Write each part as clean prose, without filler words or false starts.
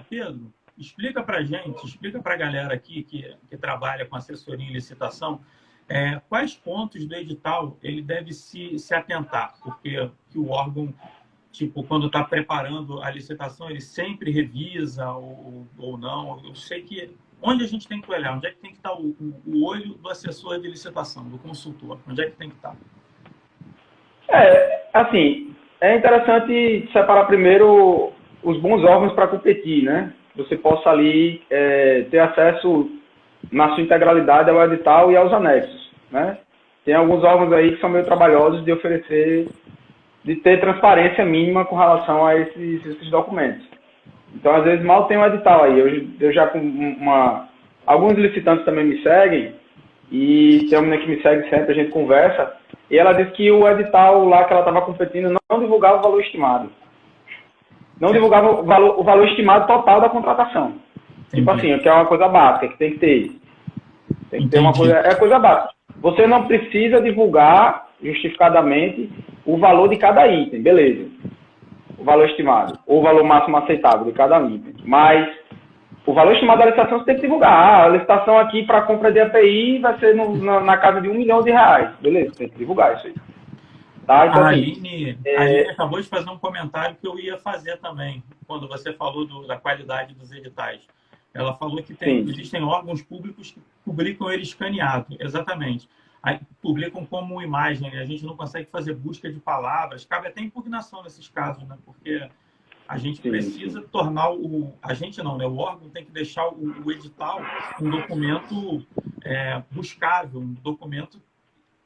Pedro, explica para a gente, explica para a galera aqui que trabalha com assessoria em licitação, quais pontos do edital ele deve se atentar, porque que o órgão, tipo, quando está preparando a licitação, ele sempre revisa ou não. Eu sei que onde a gente tem que olhar, onde é que tem que estar o olho do assessor de licitação, do consultor, onde é que tem que estar? Assim, é interessante separar primeiro os bons órgãos para competir, né? Você possa ali ter acesso na sua integralidade ao edital e aos anexos, né? Tem alguns órgãos aí que são meio trabalhosos de oferecer, de ter transparência mínima com relação a esses documentos. Então, às vezes, mal tem um edital aí. Eu já com alguns licitantes também me seguem, e tem uma menina que me segue sempre, a gente conversa, e ela disse que o edital lá que ela estava competindo não divulgava o valor estimado. Não divulgava o valor estimado total da contratação. Entendi. Tipo assim, que é uma coisa básica, que tem que ter. Tem que ter uma coisa. É coisa básica. Você não precisa divulgar justificadamente o valor de cada item, beleza. O valor estimado, ou o valor máximo aceitável de cada item. Mas o valor estimado da licitação você tem que divulgar. A licitação aqui para compra de API vai ser na casa de R$1 milhão. Beleza, tem que divulgar isso aí. Tá? Então, a Aline acabou de fazer um comentário que eu ia fazer também, quando você falou da qualidade dos editais. Ela falou que existem órgãos públicos que publicam ele escaneado, exatamente. Aí, publicam como imagem, a gente não consegue fazer busca de palavras, cabe até impugnação nesses casos, né? Porque a gente precisa tornar a gente não, né? O órgão tem que deixar o edital um documento buscável, um documento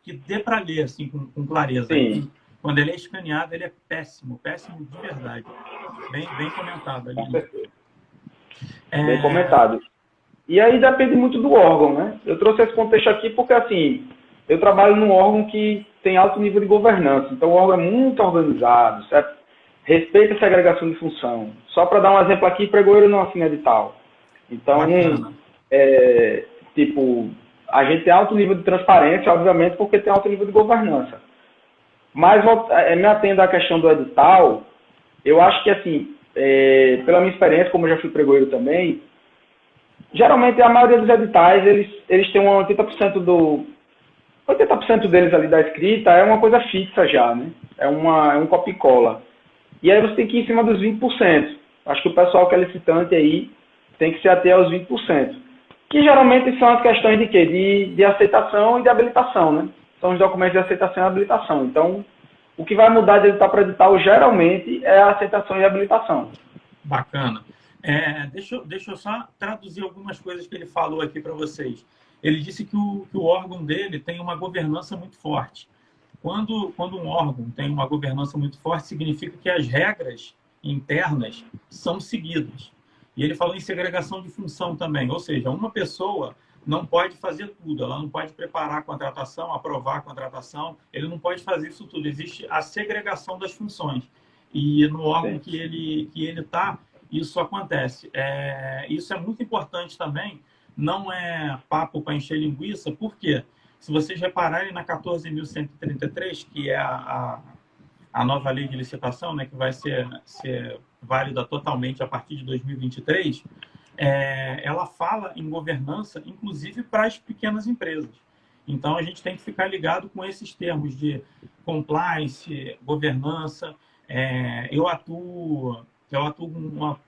que dê para ler assim, com clareza. E, quando ele é escaneado, ele é péssimo, péssimo de verdade. Bem comentado ali. Com certeza. Bem comentado. E aí depende muito do órgão, né? Eu trouxe esse contexto aqui porque, assim, eu trabalho num órgão que tem alto nível de governança. Então, o órgão é muito organizado, certo? Respeita a segregação de função. Só para dar um exemplo aqui, pregoeiro não assina edital. Então, a gente tem alto nível de transparência, obviamente, porque tem alto nível de governança. Mas, me atendo à questão do edital, eu acho que, assim, pela minha experiência, como eu já fui pregoeiro também, geralmente a maioria dos editais, eles têm 80% deles ali da escrita é uma coisa fixa já, né? É um copia e cola. E aí você tem que ir em cima dos 20%. Acho que o pessoal que é licitante aí tem que se ater aos 20%. Que geralmente são as questões de quê? De aceitação e de habilitação, né? São os documentos de aceitação e habilitação. Então, o que vai mudar de edital para edital, geralmente, é a aceitação e habilitação. Bacana. Deixa eu só traduzir algumas coisas que ele falou aqui para vocês. Ele disse que o órgão dele tem uma governança muito forte. Quando um órgão tem uma governança muito forte, significa que as regras internas são seguidas. E ele falou em segregação de função também, ou seja, uma pessoa não pode fazer tudo, ela não pode preparar a contratação, aprovar a contratação, ele não pode fazer isso tudo. Existe a segregação das funções. E no órgão que ele está, isso acontece. Isso é muito importante também, não é papo para encher linguiça, por quê? Se vocês repararem na 14.133, que é a nova lei de licitação, né, que vai ser válida totalmente a partir de 2023, ela fala em governança, inclusive para as pequenas empresas. Então, a gente tem que ficar ligado com esses termos de compliance, governança. Eu atuo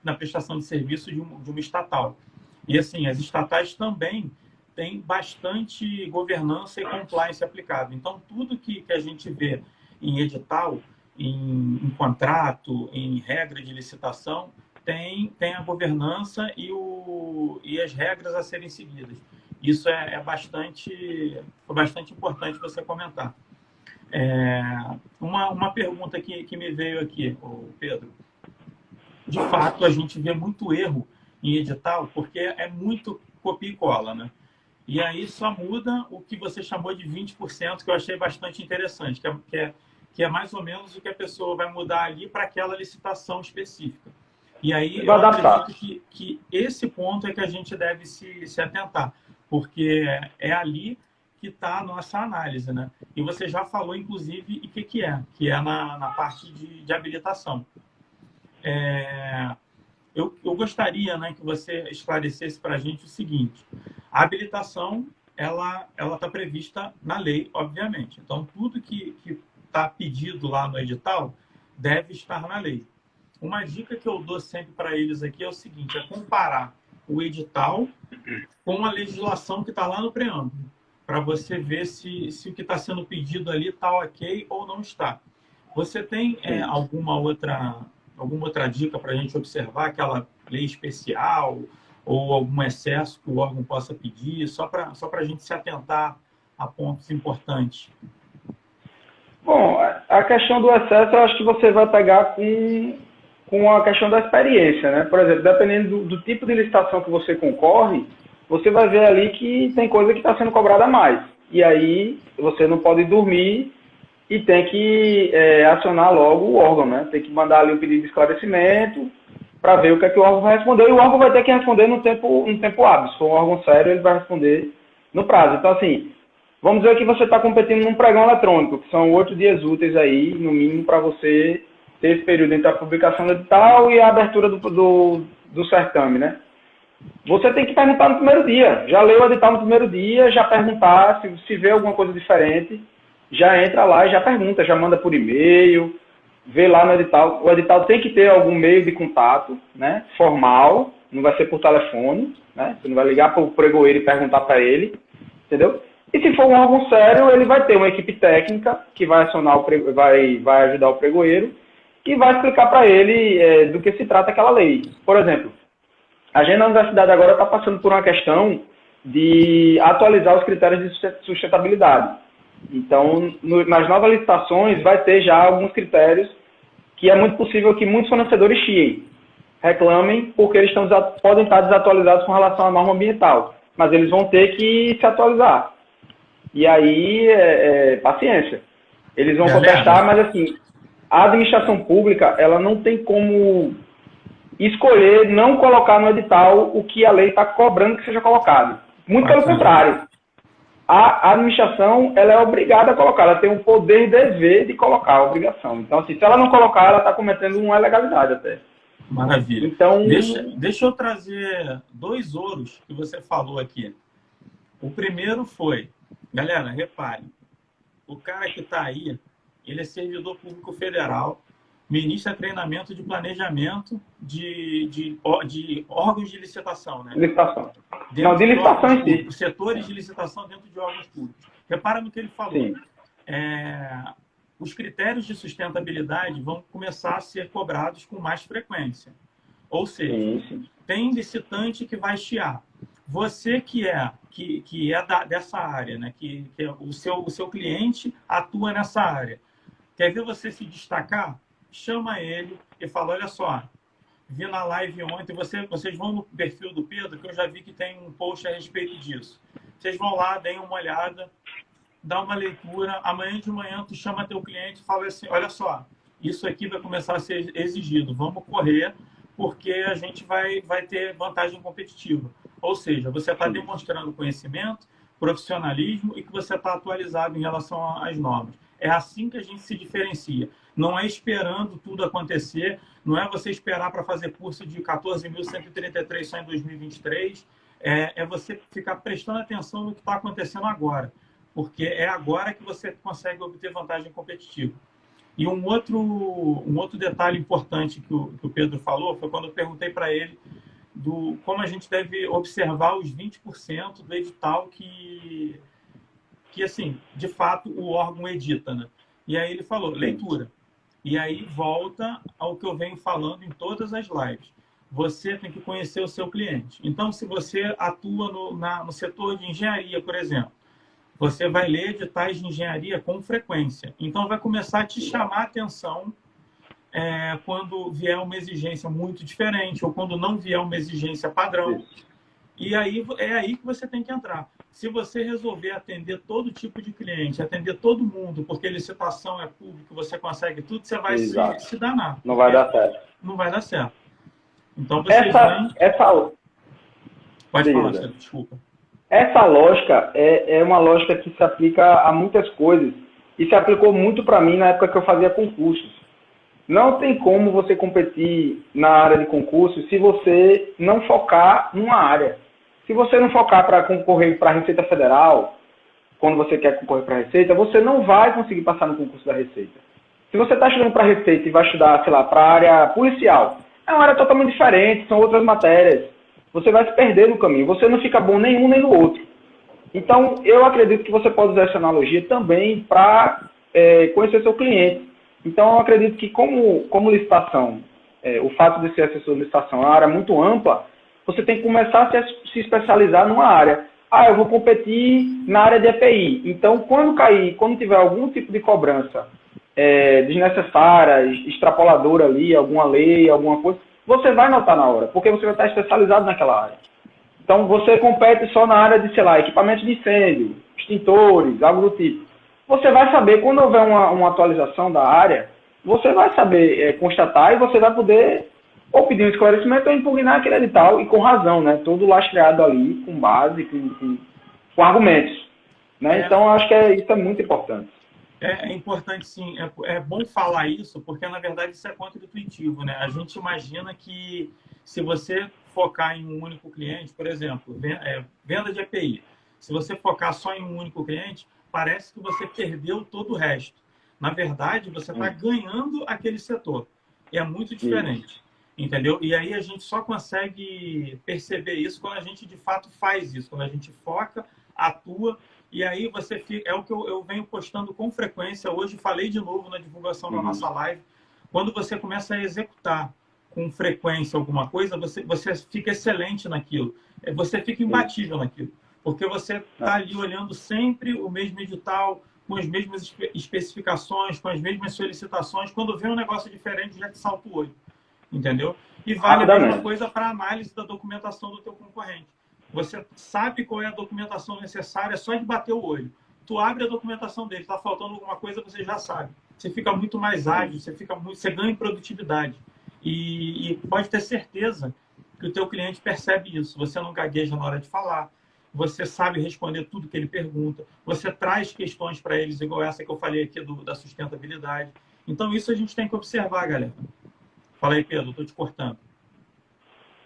na prestação de serviço de uma estatal. E, assim, as estatais também têm bastante governança e compliance aplicado. Então, tudo que a gente vê em edital, em contrato, em regra de licitação, tem a governança e as regras a serem seguidas. Isso foi bastante importante você comentar. Uma pergunta que me veio aqui, Pedro. De fato, a gente vê muito erro em edital, porque é muito copia e cola, né? E aí só muda o que você chamou de 20%, que eu achei bastante interessante, que é mais ou menos o que a pessoa vai mudar ali para aquela licitação específica. E aí eu acredito que esse ponto é que a gente deve se atentar, porque é ali que está a nossa análise, né? E você já falou, inclusive, o que é na parte de habilitação. eu gostaria, né, que você esclarecesse para a gente o seguinte: a habilitação ela está prevista na lei, obviamente. Então, tudo que está pedido lá no edital deve estar na lei. Uma dica que eu dou sempre para eles aqui é o seguinte: é comparar o edital com a legislação que está lá no preâmbulo, para você ver se o que está sendo pedido ali está ok ou não está. Você tem alguma outra dica para a gente observar, aquela lei especial ou algum excesso que o órgão possa pedir, só para a gente se atentar a pontos importantes? Bom, a questão do excesso eu acho que você vai pegar com a questão da experiência, né? Por exemplo, dependendo do tipo de licitação que você concorre, você vai ver ali que tem coisa que está sendo cobrada a mais. E aí você não pode dormir e tem que acionar logo o órgão, né? Tem que mandar ali o pedido de esclarecimento para ver o que é que o órgão vai responder. E o órgão vai ter que responder no tempo hábil. Se for um órgão sério, ele vai responder no prazo. Então, assim, vamos dizer que você está competindo num pregão eletrônico, que são 8 dias úteis aí, no mínimo, para você ter esse período entre a publicação do edital e a abertura do certame, né? Você tem que perguntar no primeiro dia. Já leu o edital no primeiro dia, já perguntar se vê alguma coisa diferente, já entra lá e já pergunta, já manda por e-mail, vê lá no edital. O edital tem que ter algum meio de contato, né? Formal, não vai ser por telefone, né? Você não vai ligar para o pregoeiro e perguntar para ele, entendeu? E se for um órgão sério, ele vai ter uma equipe técnica que vai acionar vai ajudar o pregoeiro e vai explicar para ele do que se trata aquela lei. Por exemplo, a gente na universidade agora está passando por uma questão de atualizar os critérios de sustentabilidade. Então, nas novas licitações, vai ter já alguns critérios que é muito possível que muitos fornecedores chiem, reclamem, porque eles podem estar desatualizados com relação à norma ambiental. Mas eles vão ter que se atualizar. E aí, paciência. Eles vão contestar, mas assim, a administração pública, ela não tem como escolher não colocar no edital o que a lei está cobrando que seja colocado. Muito pelo contrário. A administração, ela é obrigada a colocar, ela tem o poder e dever de colocar a obrigação. Então, assim, se ela não colocar, ela está cometendo uma ilegalidade até. Maravilha. Então, deixa eu trazer 2 ouros que você falou aqui. O primeiro foi, galera, reparem, o cara que está aí, ele é servidor público federal, ministra treinamento de planejamento de órgãos de licitação, né? Licitação. Não, de licitação em si. Setores de licitação dentro de órgãos públicos. Repara no que ele falou. Sim. Os critérios de sustentabilidade vão começar a ser cobrados com mais frequência. Ou seja, tem licitante que vai chiar. Você que é dessa área, né? que o seu cliente atua nessa área, quer ver você se destacar? Chama ele e fala: olha só, vi na live ontem, vocês vão no perfil do Pedro, que eu já vi que tem um post a respeito disso. Vocês vão lá, deem uma olhada, dá uma leitura, amanhã de manhã tu chama teu cliente e fala assim: olha só, isso aqui vai começar a ser exigido, vamos correr, porque a gente vai ter vantagem competitiva. Ou seja, você está demonstrando conhecimento, profissionalismo e que você está atualizado em relação às normas. É assim que a gente se diferencia. Não é esperando tudo acontecer, não é você esperar para fazer curso de 14.133 só em 2023, é você ficar prestando atenção no que está acontecendo agora, porque é agora que você consegue obter vantagem competitiva. E um outro detalhe importante que o Pedro falou foi quando eu perguntei para ele como a gente deve observar os 20% do edital que, assim, de fato, o órgão edita, né? E aí ele falou: leitura. E aí volta ao que eu venho falando em todas as lives. Você tem que conhecer o seu cliente. Então, se você atua no setor de engenharia, por exemplo, você vai ler editais de engenharia com frequência. Então, vai começar a te chamar a atenção quando vier uma exigência muito diferente ou quando não vier uma exigência padrão. E aí é aí que você tem que entrar. Se você resolver atender todo tipo de cliente, atender todo mundo, porque licitação é público, você consegue tudo, você vai se danar. Não vai dar certo. Não vai dar certo. Então, Pode falar, desculpa. Essa lógica é uma lógica que se aplica a muitas coisas e se aplicou muito para mim na época que eu fazia concursos. Não tem como você competir na área de concurso se você não focar numa área. Se você não focar para concorrer para a Receita Federal, quando você quer concorrer para a Receita, você não vai conseguir passar no concurso da Receita. Se você está estudando para a Receita e vai estudar, sei lá, para a área policial, é uma área totalmente diferente, são outras matérias. Você vai se perder no caminho. Você não fica bom nenhum nem no outro. Então, eu acredito que você pode usar essa analogia também para conhecer seu cliente. Então, eu acredito que como licitação, o fato de ser assessor de licitação é uma área muito ampla, você tem que começar a se especializar numa área. Ah, eu vou competir na área de EPI. Então, quando tiver algum tipo de cobrança desnecessária, extrapoladora ali, alguma lei, alguma coisa, você vai notar na hora, porque você vai estar especializado naquela área. Então, você compete só na área de, sei lá, equipamentos de incêndio, extintores, algo do tipo. Você vai saber, quando houver uma atualização da área, você vai saber constatar e você vai poder ou pedir um esclarecimento ou impugnar aquele edital, e com razão, né? Todo lastreado ali, com base, com argumentos. Né? Então, eu acho que isso é muito importante. É importante, sim. É bom falar isso, porque, na verdade, isso é contra-intuitivo, né? A gente imagina que se você focar em um único cliente, por exemplo, venda de EPI, se você focar só em um único cliente, parece que você perdeu todo o resto. Na verdade, você está ganhando aquele setor. E é muito diferente. Entendeu? E aí a gente só consegue perceber isso quando a gente, de fato, faz isso. Quando a gente foca, atua. E aí você fica... É o que eu venho postando com frequência. Hoje falei de novo na divulgação da nossa live. Quando você começa a executar com frequência alguma coisa, você fica excelente naquilo. Você fica imbatível naquilo. Porque você está ali olhando sempre o mesmo edital, com as mesmas especificações, com as mesmas solicitações. Quando vê um negócio diferente, já te salta o olho. Entendeu? E vale a mesma coisa para a análise da documentação do teu concorrente. Você sabe qual é a documentação necessária só de bater o olho. Tu abre a documentação dele, está faltando alguma coisa, você já sabe. Você fica muito mais ágil, você ganha em produtividade. E pode ter certeza que o teu cliente percebe isso. Você não gagueja na hora de falar, você sabe responder tudo que ele pergunta, você traz questões para eles, igual essa que eu falei aqui da sustentabilidade. Então, isso a gente tem que observar, galera. Fala aí, Pedro, estou te cortando.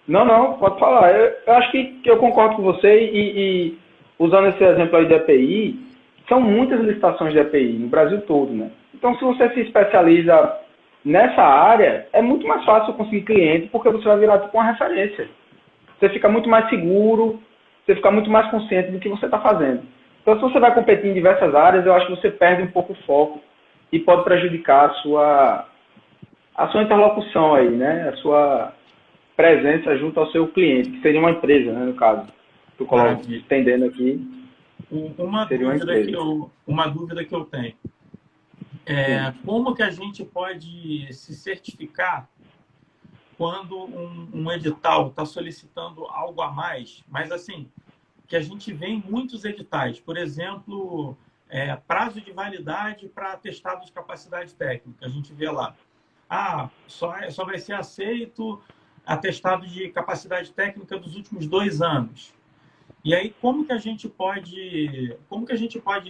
Não, pode falar. Eu acho que eu concordo com você e usando esse exemplo aí de EPI, são muitas licitações de EPI no Brasil todo, né? Então, se você se especializa nessa área, é muito mais fácil conseguir cliente porque você vai virar tipo uma referência. Você fica muito mais seguro, você fica muito mais consciente do que você está fazendo. Então, se você vai competir em diversas áreas, eu acho que você perde um pouco o foco e pode prejudicar a sua interlocução aí, né? A sua presença junto ao seu cliente, que seria uma empresa, né, no caso. Estou entendendo aqui. Uma dúvida que eu tenho. Como que a gente pode se certificar quando um edital está solicitando algo a mais, mas assim, que a gente vê em muitos editais, por exemplo, prazo de validade para atestado de capacidade técnica, a gente vê lá. Só vai ser aceito atestado de capacidade técnica dos últimos 2 anos. E aí, como que a gente pode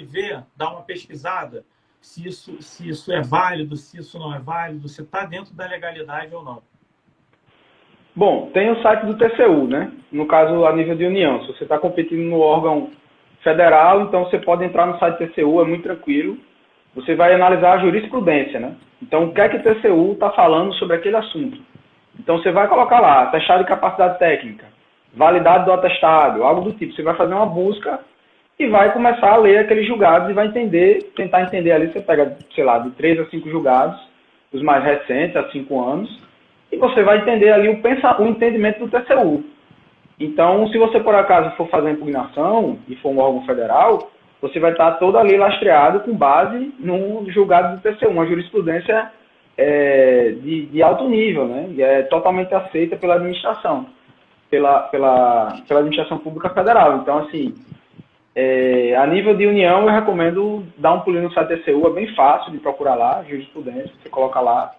ver, dar uma pesquisada, se isso é válido, se isso não é válido, se está dentro da legalidade ou não? Bom, tem o site do TCU, né? No caso, a nível de união. Se você está competindo no órgão federal, então você pode entrar no site do TCU, é muito tranquilo. Você vai analisar a jurisprudência, né? Então, o que é que o TCU está falando sobre aquele assunto? Então, você vai colocar lá, atestado de capacidade técnica, validade do atestado, algo do tipo. Você vai fazer uma busca e vai começar a ler aqueles julgados e vai tentar entender ali. Você pega, sei lá, de 3 a 5 julgados, os mais recentes, há 5 anos, e você vai entender ali o entendimento do TCU. Então, se você, por acaso, for fazer a impugnação e for um órgão federal, você vai estar todo ali lastreado com base no julgado do TCU, uma jurisprudência de alto nível, né? E é totalmente aceita pela administração, pela administração pública federal. Então, assim, a nível de união, eu recomendo dar um pulinho no site TCU, é bem fácil de procurar lá, jurisprudência, você coloca lá,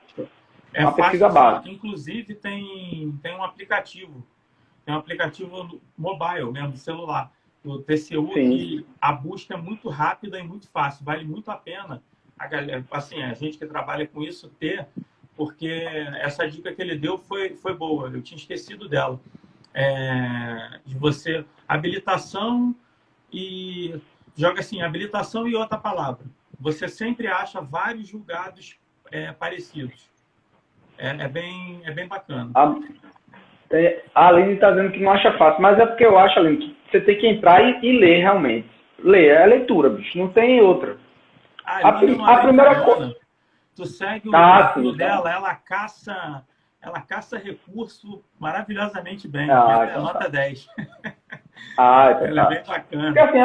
uma pesquisa básica. Inclusive, tem um aplicativo, mobile mesmo, celular, o TCU, que a busca é muito rápida e muito fácil, vale muito a pena a galera, assim, a gente que trabalha com isso, ter, porque essa dica que ele deu foi boa, eu tinha esquecido dela. De você, habilitação e joga assim, habilitação e outra palavra. Você sempre acha vários julgados parecidos. É bem bacana. A Aline está dizendo que não acha fácil, mas é porque eu acho, Aline, que você tem que entrar e ler realmente. Ler, é a leitura, bicho, não tem outra. A primeira coisa. Tu segue o perfil dela, ela caça recurso maravilhosamente bem. Ela nota 10. Ela é bem bacana. Porque assim,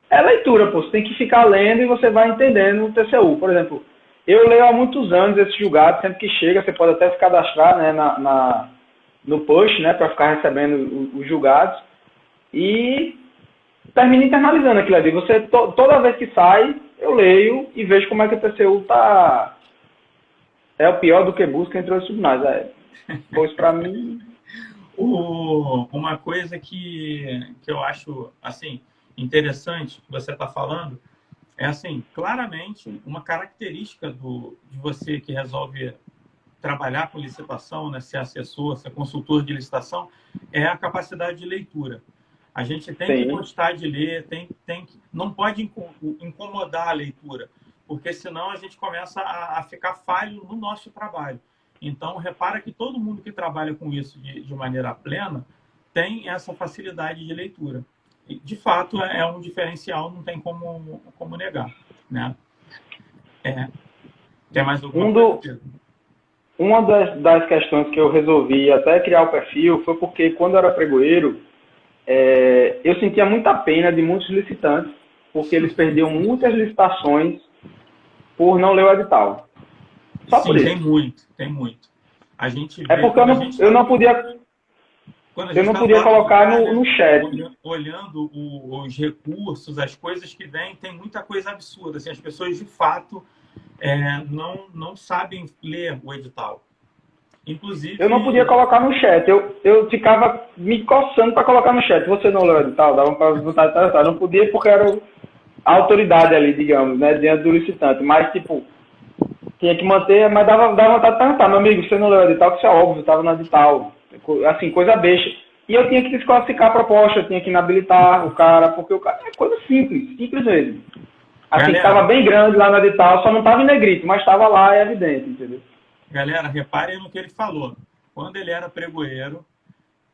é leitura, pô. Você tem que ficar lendo e você vai entendendo o TCU. Por exemplo, eu leio há muitos anos esse julgado, sempre que chega, você pode até se cadastrar, né, no push, né, para ficar recebendo os julgados. E termina internalizando aquilo ali. Você, toda vez que sai, eu leio e vejo como é que o TCU tá... É o pior do que busca entre os tribunais. Pois para mim... Uma coisa que eu acho assim, interessante que você está falando é assim, claramente, uma característica de você que resolve trabalhar com licitação, né, ser assessor, ser consultor de licitação, é a capacidade de leitura. A gente tem que gostar de ler, não pode incomodar a leitura, porque senão a gente começa a ficar falho no nosso trabalho. Então, repara que todo mundo que trabalha com isso de maneira plena tem essa facilidade de leitura. E, de fato, é um diferencial, não tem como negar. Né? Tem mais alguma coisa? Uma das questões que eu resolvi até criar o perfil foi porque, quando eu era pregoeiro, eu sentia muita pena de muitos licitantes, porque eles perdiam muitas licitações por não ler o edital. Só Sim, por isso. Tem muito. A gente vê, porque eu não podia colocar no chat. Olhando os recursos, as coisas que vêm, tem muita coisa absurda. Assim, as pessoas, de fato, não sabem ler o edital. Inclusive... Eu não podia colocar no chat. Eu ficava me coçando para colocar no chat. Você não leu o edital? Dava para vontade de tratar. Não podia porque era a autoridade ali, digamos, né, diante do licitante. Mas, tipo, tinha que manter, mas dava vontade de perguntar. Meu amigo, você não leu o edital? Que isso é óbvio, estava no edital. Assim, coisa besta. E eu tinha que desclassificar a proposta, eu tinha que inabilitar o cara, porque o cara é coisa simples mesmo. Assim, estava bem grande lá no edital, só não estava em negrito, mas estava lá, é evidente, entendeu? Galera, reparem no que ele falou. Quando ele era pregoeiro,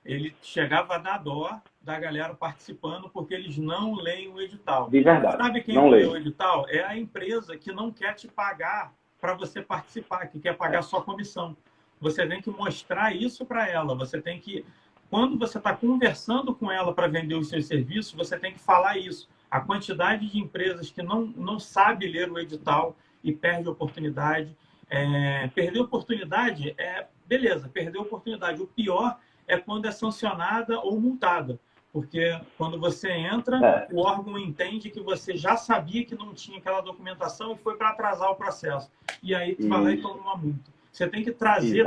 ele chegava a dar dó da galera participando porque eles não leem o edital. De verdade. Sabe quem não lê o edital? É a empresa que não quer te pagar para você participar, que quer pagar só comissão. Você tem que mostrar isso para ela. Você tem que, quando você está conversando com ela para vender os seus serviços, você tem que falar isso. A quantidade de empresas que não sabe ler o edital e perde a oportunidade. Perder oportunidade beleza, perder oportunidade. O pior é quando é sancionada ou multada. Porque quando você entra, o órgão entende que você já sabia que não tinha aquela documentação e foi para atrasar o processo. E aí tu vai lá e toma uma multa. Você tem que trazer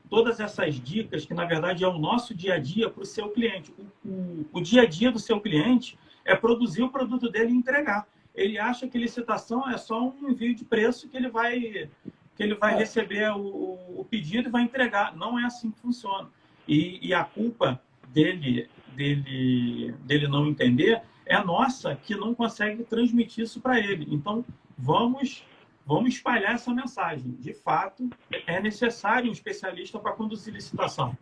todas essas dicas, que na verdade é o nosso dia a dia, para o seu cliente. O dia a dia do seu cliente é produzir o produto dele e entregar. Ele acha que licitação é só um envio de preço que ele vai receber o pedido e vai entregar. Não é assim que funciona. E a culpa dele não entender é nossa, que não consegue transmitir isso para ele. Então, vamos espalhar essa mensagem. De fato, é necessário um especialista para conduzir licitação.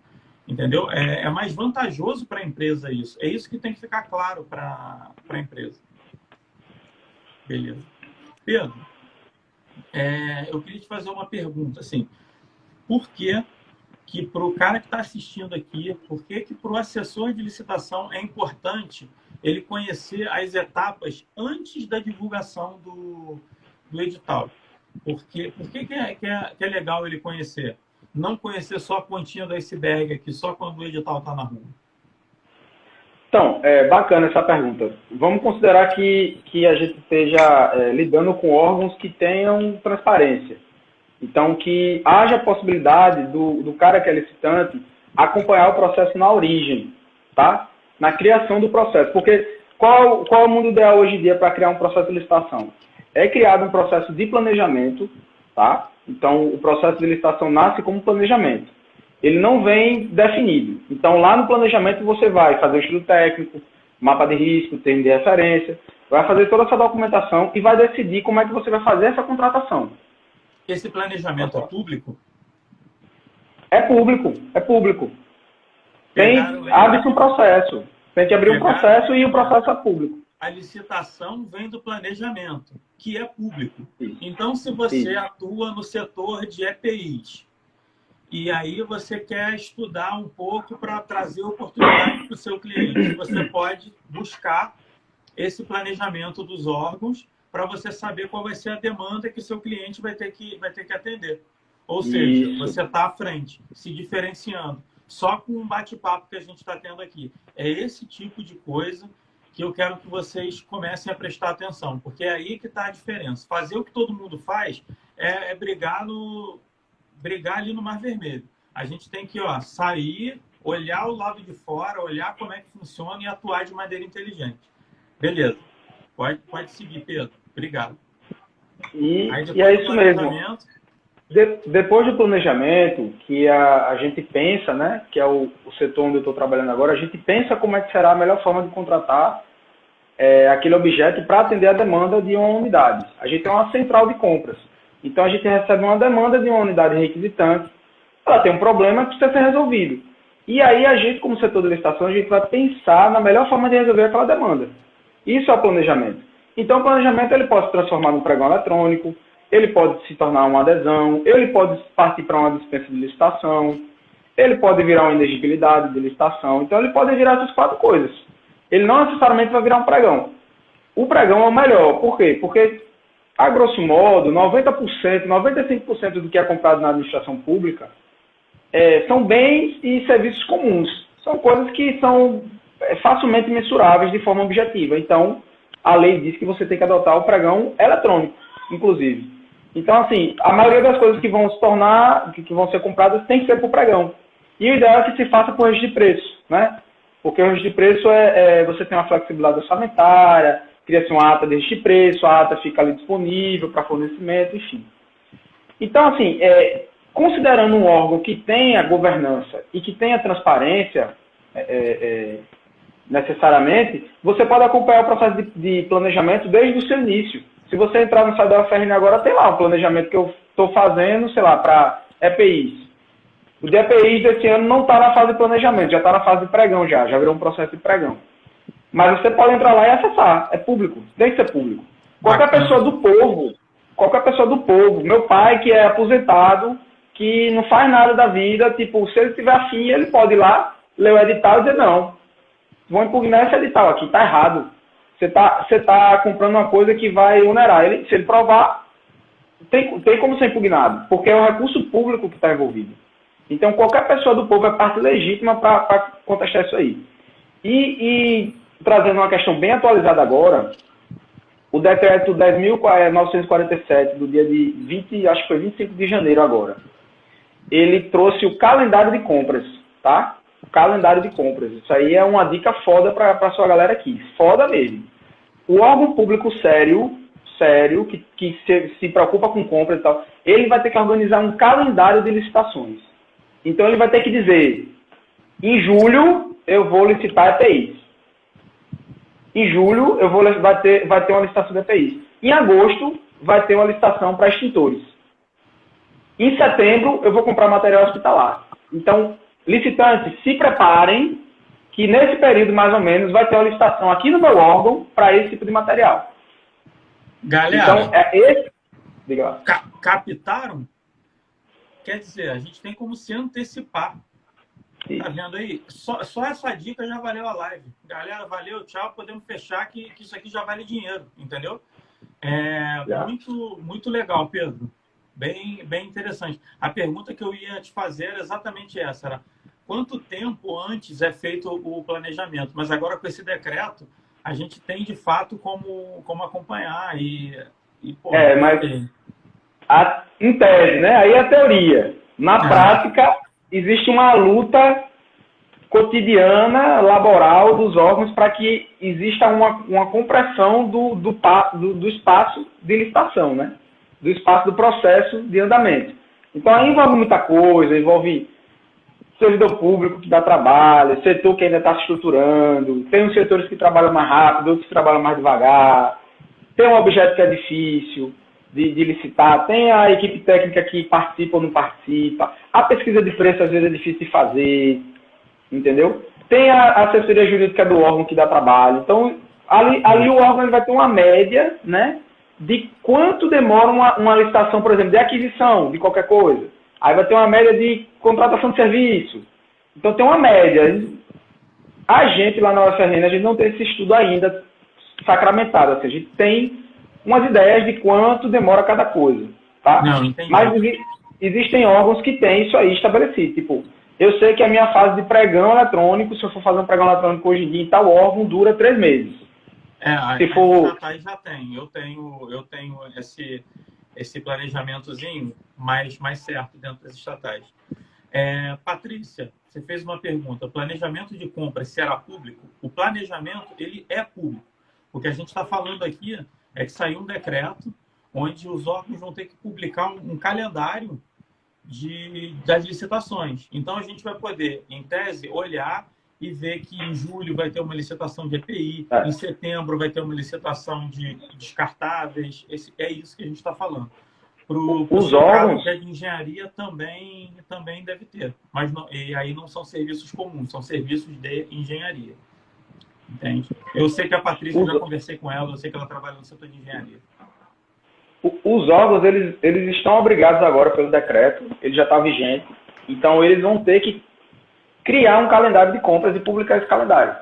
Entendeu? É mais vantajoso para a empresa isso. É isso que tem que ficar claro para a empresa. Beleza. Pedro, eu queria te fazer uma pergunta. Assim, por que para o cara que está assistindo aqui, por que para o assessor de licitação é importante ele conhecer as etapas antes da divulgação do edital? Por que é legal ele conhecer? Não conhecer só a pontinha do iceberg aqui, só quando o edital está na rua. Então, bacana essa pergunta. Vamos considerar que a gente esteja lidando com órgãos que tenham transparência. Então, que haja a possibilidade do cara que é licitante acompanhar o processo na origem, tá? Na criação do processo. Porque qual é o mundo ideal hoje em dia para criar um processo de licitação? É criado um processo de planejamento, tá? Então, o processo de licitação nasce como planejamento. Ele não vem definido. Então, lá no planejamento, você vai fazer o estudo técnico, mapa de risco, termo de referência, vai fazer toda essa documentação e vai decidir como é que você vai fazer essa contratação. Esse planejamento é público? É público, é público. Abre-se um processo. Tem que abrir um processo e o processo é público. A licitação vem do planejamento, que é público. Isso. Então, se você atua no setor de EPIs, e aí você quer estudar um pouco para trazer oportunidade para o seu cliente, você pode buscar esse planejamento dos órgãos para você saber qual vai ser a demanda que o seu cliente vai ter que atender. Ou seja, você está à frente, se diferenciando. Só com um bate-papo que a gente está tendo aqui. É esse tipo de coisa que eu quero que vocês comecem a prestar atenção, porque é aí que está a diferença. Fazer o que todo mundo faz é brigar ali no Mar Vermelho. A gente tem que sair, olhar o lado de fora, olhar como é que funciona e atuar de maneira inteligente. Beleza. Pode seguir, Pedro. Obrigado. E é isso mesmo. Depois do planejamento, que a gente pensa, né, que é o setor onde eu estou trabalhando agora, a gente pensa como é que será a melhor forma de contratar aquele objeto para atender a demanda de uma unidade. A gente tem uma central de compras. Então, a gente recebe uma demanda de uma unidade requisitante, ela tem um problema que precisa ser resolvido. E aí, a gente, como setor de licitação, a gente vai pensar na melhor forma de resolver aquela demanda. Isso é o planejamento. Então, o planejamento ele pode se transformar num pregão eletrônico, ele pode se tornar uma adesão, ele pode partir para uma dispensa de licitação, ele pode virar uma inexigibilidade de licitação. Então, ele pode virar essas 4 coisas. Ele não necessariamente vai virar um pregão. O pregão é o melhor. Por quê? Porque, a grosso modo, 90%, 95% do que é comprado na administração pública são bens e serviços comuns. São coisas que são facilmente mensuráveis de forma objetiva. Então, a lei diz que você tem que adotar o pregão eletrônico, inclusive. Então, assim, a maioria das coisas que vão se tornar, que vão ser compradas, tem que ser por pregão. E o ideal é que se faça por registro de preço, né? Porque o registro de preço você tem uma flexibilidade orçamentária, cria-se uma ata de registro de preço, a ata fica ali disponível para fornecimento, enfim. Então, assim, considerando um órgão que tenha governança e que tenha transparência, necessariamente, você pode acompanhar o processo de planejamento desde o seu início. Se você entrar no site da UFRN agora, tem lá o planejamento que eu estou fazendo, sei lá, para EPIs. O de EPIs desse ano não está na fase de planejamento, já está na fase de pregão já virou um processo de pregão. Mas você pode entrar lá e acessar, é público, tem que ser público. Qualquer pessoa do povo, meu pai que é aposentado, que não faz nada da vida, tipo, se ele tiver afim, ele pode ir lá, ler o edital e dizer, não, vão impugnar esse edital aqui, está errado. Você tá comprando uma coisa que vai onerar. Se ele provar, tem como ser impugnado, porque é um recurso público que está envolvido. Então, qualquer pessoa do povo é parte legítima para contestar isso aí. E trazendo uma questão bem atualizada agora, o decreto 10.947, do dia de 25 de janeiro agora, ele trouxe o calendário de compras, tá? O calendário de compras. Isso aí é uma dica foda para a sua galera aqui. Foda mesmo. O órgão público sério, que se preocupa com compras e tal, ele vai ter que organizar um calendário de licitações. Então, ele vai ter que dizer, em julho, eu vou licitar EPIs. Em julho, vai ter uma licitação de EPIs. Em agosto, vai ter uma licitação para extintores. Em setembro, eu vou comprar material hospitalar. Então, licitantes, se preparem que nesse período, mais ou menos, vai ter uma licitação aqui no meu órgão para esse tipo de material. Galera, então, diga lá. Captaram? Quer dizer, a gente tem como se antecipar. Tá vendo aí? Só essa dica já valeu a live. Galera, valeu, tchau. Podemos fechar que isso aqui já vale dinheiro, entendeu? Muito, muito legal, Pedro. Bem interessante. A pergunta que eu ia te fazer era exatamente essa. Era quanto tempo antes é feito o planejamento? Mas agora com esse decreto, a gente tem de fato como acompanhar em tese, né? Aí é a teoria. Na prática, existe uma luta cotidiana, laboral dos órgãos para que exista uma compressão do espaço de licitação, né? do espaço do processo de andamento. Então, aí envolve muita coisa, envolve servidor público que dá trabalho, setor que ainda está se estruturando, tem uns setores que trabalham mais rápido, outros que trabalham mais devagar, tem um objeto que é difícil de licitar, tem a equipe técnica que participa ou não participa, a pesquisa de preço às vezes é difícil de fazer, entendeu? Tem a assessoria jurídica do órgão que dá trabalho. Então, ali o órgão vai ter uma média, né, de quanto demora uma licitação, por exemplo, de aquisição de qualquer coisa. Aí vai ter uma média de contratação de serviço. Então, tem uma média. A gente, lá na UFRN, a gente não tem esse estudo ainda sacramentado. Ou seja, a gente tem umas ideias de quanto demora cada coisa. Tá? Não, entendi. Mas existem órgãos que têm isso aí estabelecido. Tipo, eu sei que a minha fase de pregão eletrônico, se eu for fazer um pregão eletrônico hoje em dia em tal órgão, dura 3 meses. As estatais já tem. Eu tenho esse planejamentozinho mais certo dentro das estatais. Patrícia, você fez uma pergunta. O planejamento de compra será público? O planejamento, ele é público. O que a gente está falando aqui é que saiu um decreto onde os órgãos vão ter que publicar um calendário das licitações. Então, a gente vai poder, em tese, olhar e ver que em julho vai ter uma licitação de EPI, em setembro vai ter uma licitação de descartáveis. É isso que a gente está falando. Os órgãos de engenharia também deve ter, mas não, e aí não são serviços comuns, são serviços de engenharia. Entende? Eu sei que a Patrícia, já conversei com ela, eu sei que ela trabalha no setor de engenharia. Os órgãos, eles estão obrigados agora pelo decreto, ele já está vigente, então eles vão ter que criar um calendário de compras e publicar esse calendário,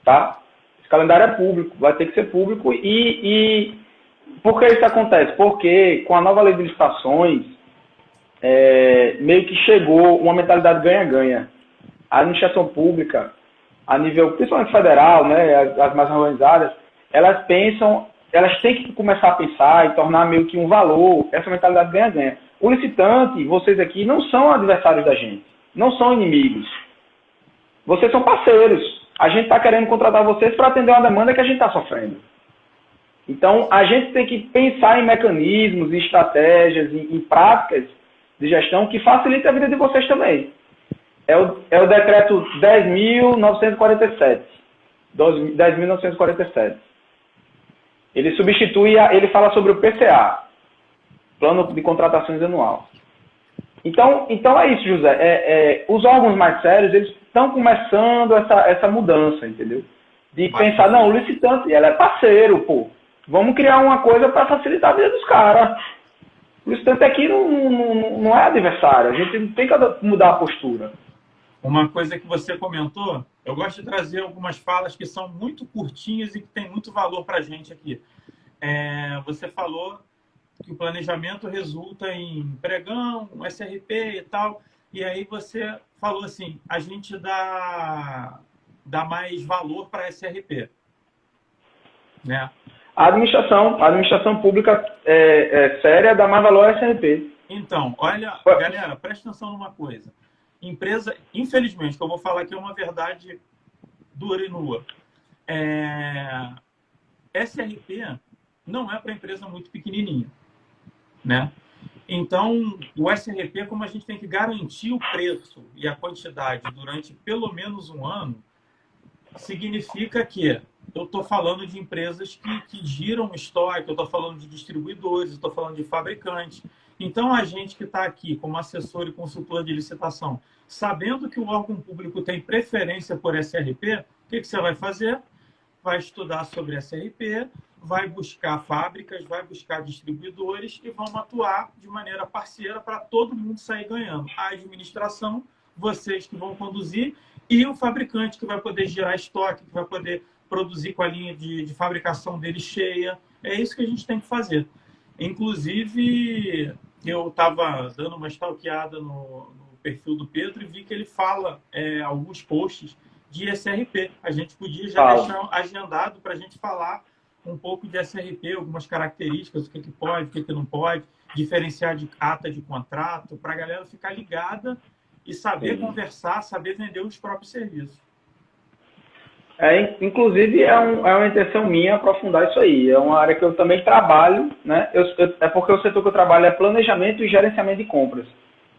tá? Esse calendário é público, vai ter que ser público e por que isso acontece? Porque com a nova lei de licitações, meio que chegou uma mentalidade ganha-ganha. A administração pública, a nível, principalmente federal, né, as mais organizadas, elas têm que começar a pensar e tornar meio que um valor, essa mentalidade ganha-ganha. O licitante, vocês aqui, não são adversários da gente, não são inimigos. Vocês são parceiros. A gente está querendo contratar vocês para atender uma demanda que a gente está sofrendo. Então, a gente tem que pensar em mecanismos, em estratégias, em práticas de gestão que facilitem a vida de vocês também. É o decreto 10.947. 10.947. Ele substitui, ele fala sobre o PCA, Plano de Contratações Anual. Então é isso, José. Os órgãos mais sérios, eles estão começando essa mudança, entendeu? De pensar, não, o licitante, ele é parceiro, pô. Vamos criar uma coisa para facilitar a vida dos caras. O licitante aqui não é adversário. A gente não tem que mudar a postura. Uma coisa que você comentou, eu gosto de trazer algumas falas que são muito curtinhas e que tem muito valor para a gente aqui. Você falou que o planejamento resulta em pregão, SRP e tal, e aí você falou assim, a gente dá mais valor para SRP, né? A administração pública séria dá mais valor a SRP. Então, olha, galera, presta atenção numa coisa. Empresa, infelizmente, que eu vou falar aqui é uma verdade dura e nua. SRP não é para empresa muito pequenininha, né? Então, o SRP, como a gente tem que garantir o preço e a quantidade durante pelo menos um ano, significa que eu estou falando de empresas que giram estoque, eu estou falando de distribuidores, eu estou falando de fabricantes. Então, a gente que está aqui como assessor e consultor de licitação, sabendo que o órgão público tem preferência por SRP, o que você vai fazer? Vai estudar sobre SRP, vai buscar fábricas, vai buscar distribuidores e vamos atuar de maneira parceira para todo mundo sair ganhando. A administração, vocês que vão conduzir, e o fabricante que vai poder gerar estoque, que vai poder produzir com a linha de fabricação dele cheia. É isso que a gente tem que fazer. Inclusive, eu estava dando uma stalkeada no perfil do Pedro e vi que ele fala alguns posts de SRP. A gente podia já deixar agendado para a gente falar um pouco de SRP, algumas características, o que pode, o que não pode, diferenciar de ata de contrato, para a galera ficar ligada e saber conversar, saber vender os próprios serviços. Inclusive, é uma intenção minha aprofundar isso aí. É uma área que eu também trabalho, né? É porque o setor que eu trabalho é planejamento e gerenciamento de compras.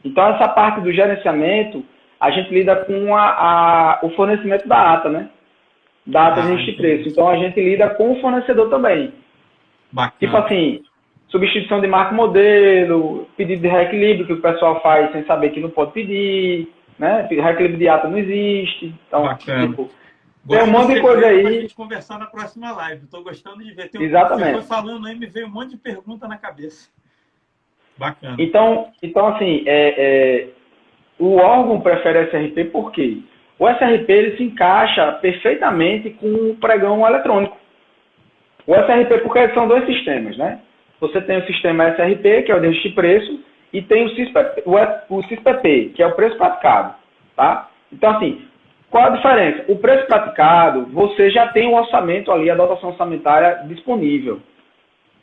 Então, essa parte do gerenciamento, a gente lida com o fornecimento da ata, né? Da ata de ajuste de preço. Então, a gente lida com o fornecedor também. Bacana. Tipo assim, substituição de marca modelo, pedido de reequilíbrio que o pessoal faz sem saber que não pode pedir, né? Reequilíbrio de ata não existe. Então, bacana. Tipo, tem um monte de coisa aí. Pra gente conversar na próxima live. Estou gostando de ver. Exatamente. Você foi falando aí, me veio um monte de pergunta na cabeça. Bacana. Então assim, o órgão prefere SRP por quê? O SRP ele se encaixa perfeitamente com o pregão eletrônico. O SRP, porque são dois sistemas, né? Você tem o sistema SRP, que é o de ajuste de preço, e tem o CISPP, que é o preço praticado, tá? Então, assim, qual a diferença? O preço praticado, você já tem um orçamento ali, a dotação orçamentária disponível.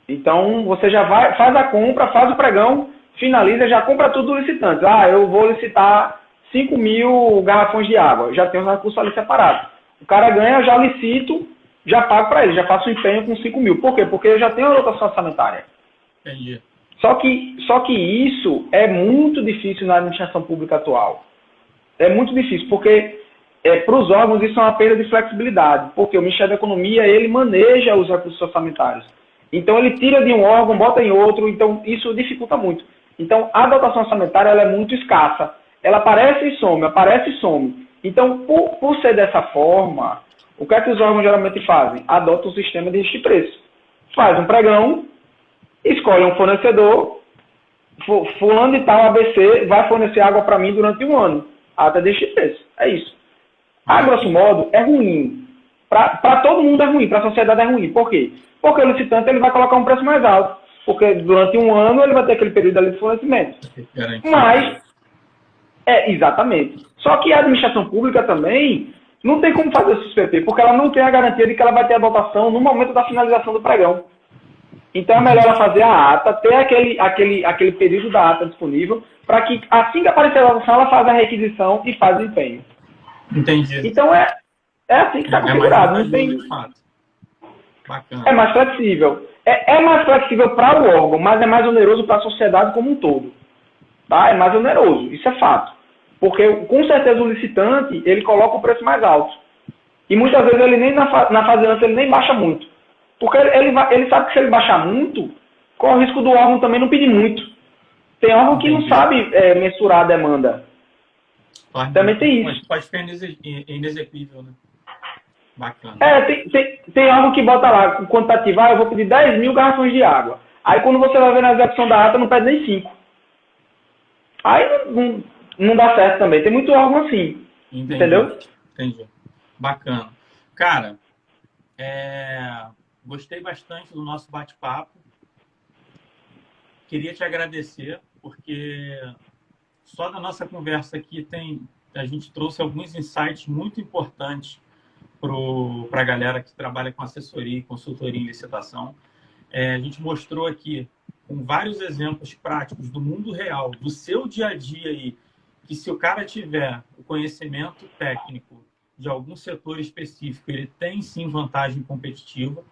Então, você já faz a compra, faz o pregão, finaliza, já compra tudo do licitante. Eu vou licitar 5.000 garrafões de água, já tem os recursos ali separados. O cara ganha, eu já licito, já pago para ele, já faço o empenho com 5.000. Por quê? Porque eu já tenho a dotação orçamentária. Entendi. Só que isso é muito difícil na administração pública atual. É muito difícil, porque para os órgãos isso é uma perda de flexibilidade, porque o Ministério da Economia, ele maneja os recursos orçamentários. Então, ele tira de um órgão, bota em outro, então isso dificulta muito. Então, a dotação orçamentária ela é muito escassa. Ela aparece e some, aparece e some. Então, por ser dessa forma, o que é que os órgãos geralmente fazem? Adotam o sistema de ajuste de preço. Faz um pregão, escolhe um fornecedor, fulano de tal, ABC, vai fornecer água para mim durante um ano. Até de ajuste de preço. É isso. A grosso modo, é ruim. Para todo mundo é ruim, para a sociedade é ruim. Por quê? Porque o licitante ele vai colocar um preço mais alto. Porque durante um ano ele vai ter aquele período ali de fornecimento. Mas, exatamente. Só que a administração pública também não tem como fazer o CISPP, porque ela não tem a garantia de que ela vai ter a dotação no momento da finalização do pregão. Então é melhor ela fazer a ata, ter aquele período da ata disponível, para que assim que aparecer a dotação, ela faz a requisição e faz o empenho. Entendi. Então é assim que está configurado. Não tem... Bacana. É mais flexível. É mais flexível para o órgão, mas é mais oneroso para a sociedade como um todo. Tá? É mais oneroso, isso é fato. Porque, com certeza, o licitante, ele coloca o preço mais alto. E muitas vezes, ele nem na fase antes, ele nem baixa muito. Porque ele sabe que se ele baixar muito, corre o risco do órgão também não pedir muito. Tem órgão que não sabe mensurar a demanda. Também tem isso. Mas pode ficar inexequível, né? Bacana. Tem órgão que bota lá, o quantitativo, eu vou pedir 10.000 garrafões de água. Aí, quando você vai ver na execução da ata, não pede nem 5. Aí, não dá certo também. Tem muito órgão assim. Entendi. Entendeu? Entendi. Bacana. Cara, gostei bastante do nosso bate-papo. Queria te agradecer, porque só da nossa conversa aqui a gente trouxe alguns insights muito importantes para a galera que trabalha com assessoria e consultoria em licitação. A gente mostrou aqui, com vários exemplos práticos do mundo real, do seu dia a dia aí, que se o cara tiver o conhecimento técnico de algum setor específico, ele tem sim vantagem competitiva,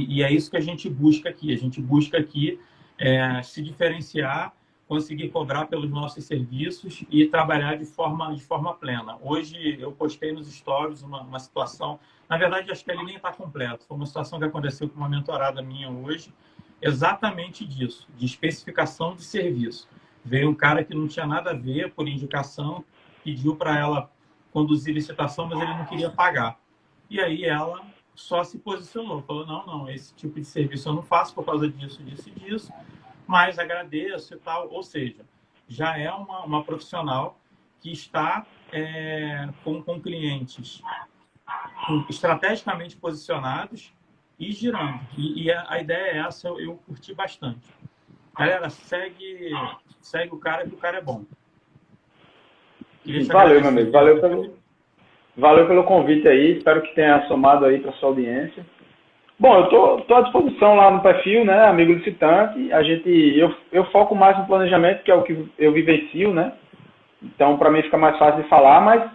e é isso que a gente busca aqui. A gente busca aqui se diferenciar, conseguir cobrar pelos nossos serviços e trabalhar de forma plena. Hoje eu postei nos stories uma situação, na verdade acho que ele nem está completo, foi uma situação que aconteceu com uma mentorada minha hoje, exatamente disso, de especificação de serviço. Veio um cara que não tinha nada a ver, por indicação, pediu para ela conduzir licitação, mas ele não queria pagar. E aí ela só se posicionou, falou, não, esse tipo de serviço eu não faço por causa disso, disso e disso, mas agradeço e tal. Ou seja, já é uma profissional que está com clientes estrategicamente posicionados e girando. E a ideia é essa, eu curti bastante. Galera, segue o cara, que o cara é bom. Valeu, meu amigo. Valeu pelo convite aí. Espero que tenha somado aí para sua audiência. Bom, eu tô à disposição lá no perfil, né, amigo licitante. Eu foco mais no planejamento, que é o que eu vivencio, né? Então, para mim fica mais fácil de falar, mas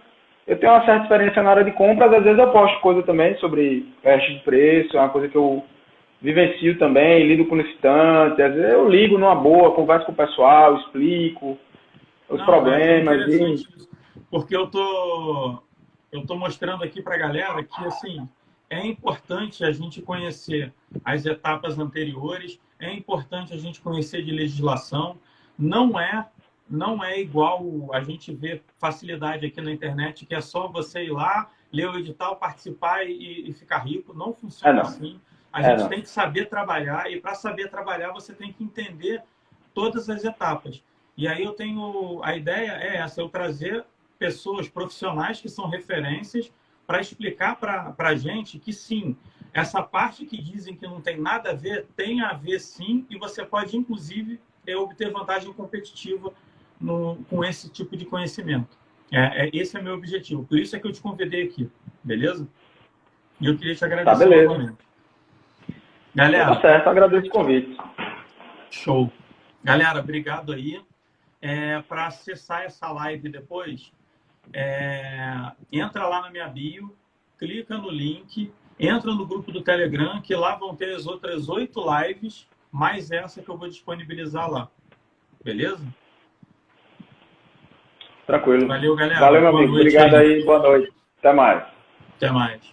eu tenho uma certa experiência na área de compras, às vezes eu posto coisa também sobre teste de preço, é uma coisa que eu vivencio também, lido com licitante, às vezes eu ligo numa boa, converso com o pessoal, explico os Não, é problemas interessante isso, porque eu tô mostrando aqui para a galera que, assim, é importante a gente conhecer as etapas anteriores, é importante a gente conhecer de legislação, não é, não é igual a gente vê facilidade aqui na internet, que é só você ir lá, ler o edital, participar e ficar rico, não funciona assim. A gente tem que saber trabalhar, e para saber trabalhar você tem que entender todas as etapas. E aí eu tenho, a ideia é essa, eu trazer pessoas profissionais que são referências para explicar para a gente que sim, essa parte que dizem que não tem nada a ver, tem a ver sim, e você pode inclusive obter vantagem competitiva com esse tipo de conhecimento. Esse é meu objetivo, por isso é que eu te convidei aqui, beleza? E eu queria te agradecer novamente. Galera, tá certo, agradeço o convite. Show. Galera, obrigado aí. Para acessar essa live depois, entra lá na minha bio, clica no link, entra no grupo do Telegram, que lá vão ter as outras 8 lives, mais essa que eu vou disponibilizar lá. Beleza? Tranquilo. Valeu, galera. Valeu, meu amigo. Obrigado aí. Boa noite. Até mais. Até mais.